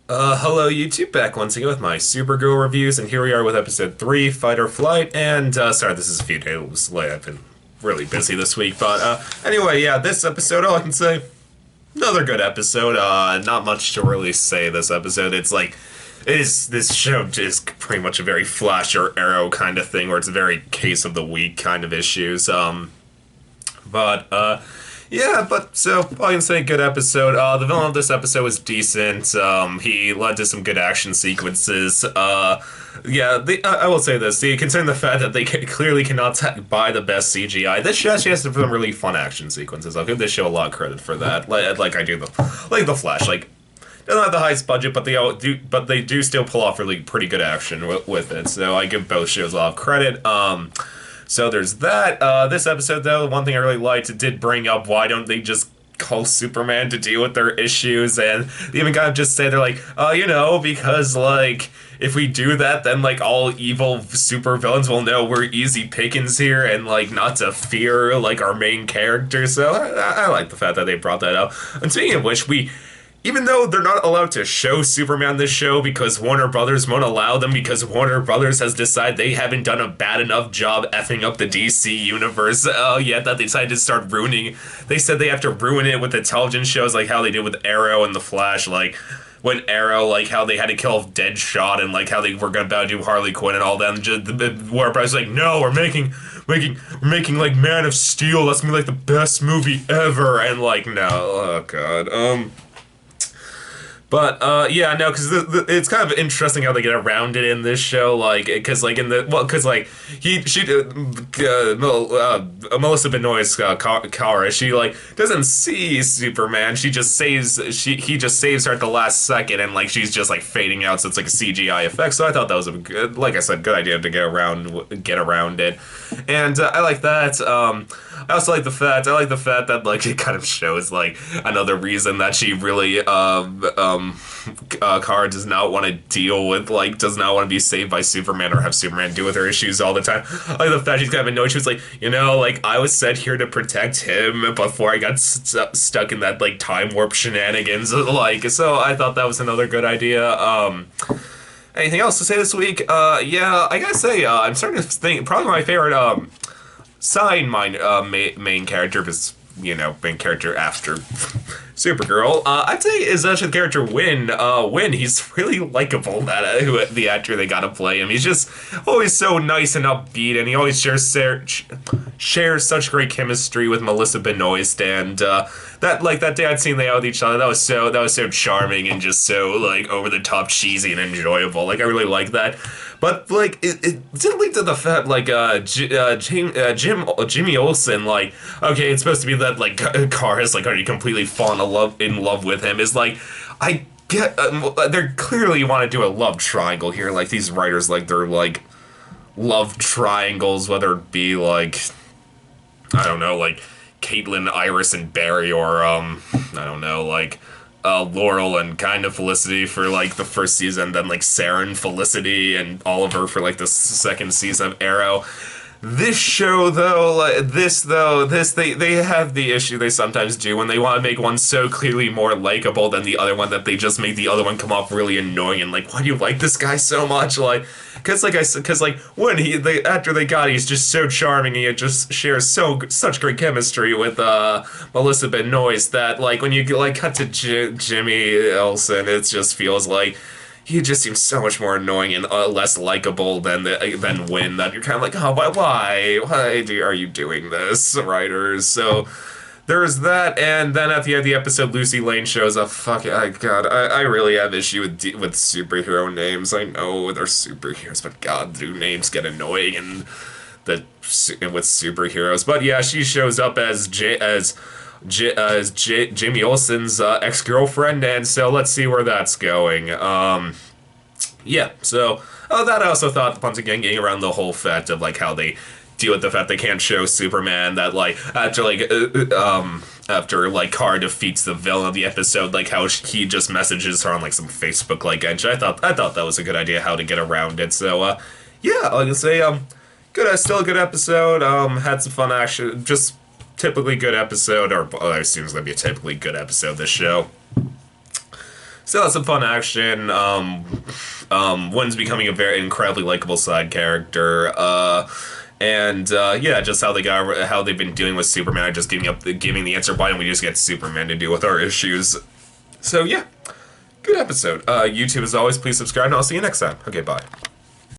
Hello YouTube, back once again with my Supergirl reviews, and here we are with episode 3, Fight or Flight, and, sorry, this is a few days late, I've been really busy this week, but, anyway, yeah, this episode, all I can say, another good episode, not much to really say this episode, this show is pretty much a very Flash or Arrow kind of thing, where it's a very case of the week kind of issues, but, yeah, but so all I can say, good episode. The villain of this episode was decent. He led to some good action sequences. Yeah, I will say this: considering the fact that they clearly cannot buy the best CGI, this show actually has some really fun action sequences. I'll give this show a lot of credit for that. Like I do the Flash. Like, doesn't have the highest budget, but they do still pull off really pretty good action with it. So I give both shows a lot of credit. So there's that. This episode, though, one thing I really liked, it did bring up why don't they just call Superman to deal with their issues, and they even kind of just say, they're like, because, like, if we do that, then, like, all evil supervillains will know we're easy pickings here, and, like, not to fear, like, our main character. So I like the fact that they brought that up. And speaking of which, even though they're not allowed to show Superman this show because Warner Brothers won't allow them, because Warner Brothers has decided they haven't done a bad enough job effing up the DC universe yet, that they decided to start ruining. They said they have to ruin it with the television shows, like how they did with Arrow and The Flash, like when Arrow, like how they had to kill Deadshot, and like how they were about to do Harley Quinn and all that. And just, Warner Brothers like, no, we're making like Man of Steel. That's gonna be like the best movie ever. And like, no, oh god, But, yeah, no, because it's kind of interesting how they get around it in this show, like, because, like, Melissa Benoist's Kara, she, like, doesn't see Superman, he just saves her at the last second, and, like, she's just, like, fading out, so it's, like, a CGI effect, so I thought that was a good, like I said, good idea to get around it, and, I like that, I also like the fact that, like, it kind of shows, like, another reason that she really, Kara does not want to deal with, like, does not want to be saved by Superman or have Superman deal with her issues all the time. I like the fact she's kind of annoyed. She was like, like, I was sent here to protect him before I got stuck in that, like, time warp shenanigans, like, so I thought that was another good idea. Anything else to say this week? Yeah, I gotta say, I'm starting to think, probably my favorite, main character is, main character after Supergirl, I'd say is actually the character Win. Win, he's really likable, the actor they gotta play him. He's just always so nice and upbeat, and he always shares such great chemistry with Melissa Benoist, and that day I'd seen they out with each other, that was so charming and just so, like, over the top cheesy and enjoyable. Like, I really like that. But, like, it did lead to the fact, like, Jimmy Olsen, like, okay, it's supposed to be that, like, Kara's, like, already completely fallen in love with him, is, like, I get, they clearly want to do a love triangle here, like, these writers, like, they're, like, love triangles, whether it be, like, I don't know, like, Caitlin, Iris, and Barry, or, I don't know, like, Laurel and kind of Felicity for, like, the first season, then, like, Sarah and Felicity and Oliver for, like, the second season of Arrow. This show, though, they have the issue they sometimes do when they want to make one so clearly more likable than the other one that they just make the other one come off really annoying and, like, why do you like this guy so much? Like, because when the actor they got, he's just so charming, and he just shares such great chemistry with Melissa Benoist that, like, when you like cut to Jimmy Olsen, it just feels like he just seems so much more annoying and less likable than Win, that you're kind of like, oh, why are you doing this, writers? So there's that, and then at the end of the episode, Lucy Lane shows up. God, I really have issue with superhero names. I know they're superheroes, but God, do names get annoying with superheroes? But yeah, she shows up as Jimmy Olsen's ex-girlfriend, and so let's see where that's going. Yeah, so that I also thought, once again, getting around the whole fact of, like, how they deal with the fact they can't show Superman, that, like, after Kara defeats the villain of the episode, like, how he just messages her on, like, some Facebook, like, entry. I thought that was a good idea how to get around it. So yeah, like I say, still a good episode. Had some fun action, just typically good episode, or I assume it's gonna be a typically good episode, this show. still has some fun action. One's becoming a very incredibly likable side character. Yeah, just how they've been doing with Superman, just giving the answer by, and we just get Superman to deal with our issues. So yeah, good episode. YouTube, as always, please subscribe, and I'll see you next time. Okay, bye.